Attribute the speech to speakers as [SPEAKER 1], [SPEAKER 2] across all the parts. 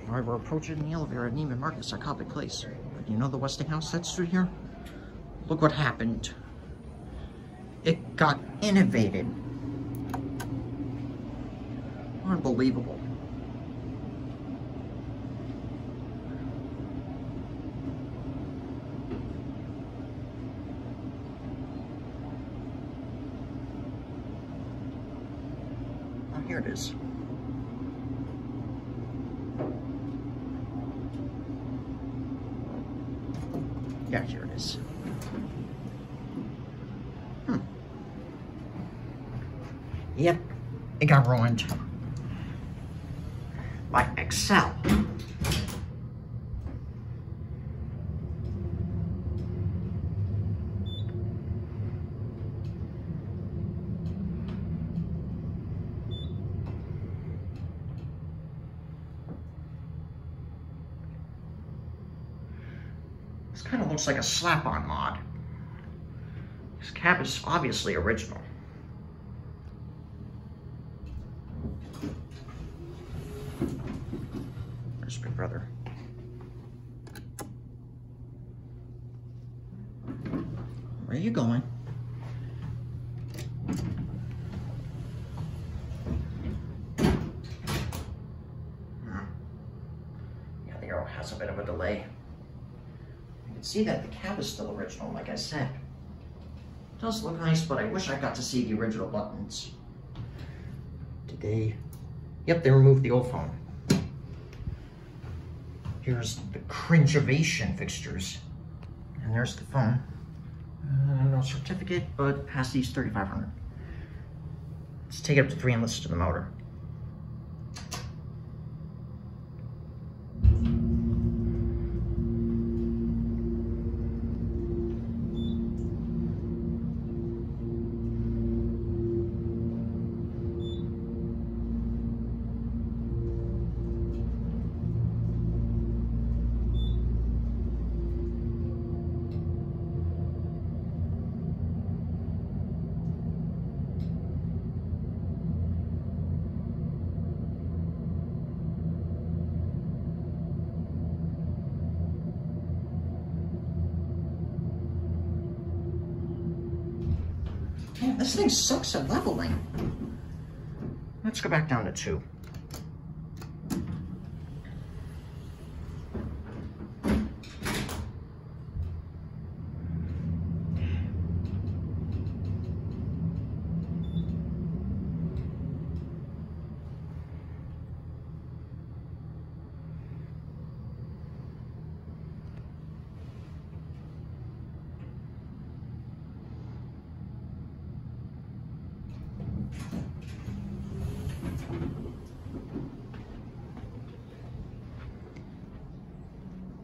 [SPEAKER 1] Alright, we're approaching the elevator at Neiman Marcus-Copley Place. You know the Westinghouse that's through here? Look what happened. It got innovated. Unbelievable. Oh, here it is. Yeah, here it is. Yep, it got ruined by Excel. This kind of looks like a slap-on mod. This cab is obviously original. There's Big Brother. Where are you going? Yeah, the arrow has a bit of a delay. You can see that the cab is still original, like I said. It does look nice, but I wish I got to see the original buttons. Did they? Yep, they removed the old phone. Here's the cringeovation fixtures. And there's the phone. No certificate, but past these 3,500. Let's take it up to 3 and listen to the motor. Man, this thing sucks at leveling. Let's go back down to 2.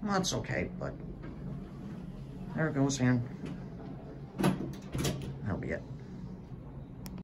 [SPEAKER 1] Well, that's okay, but there it goes, and that'll be it.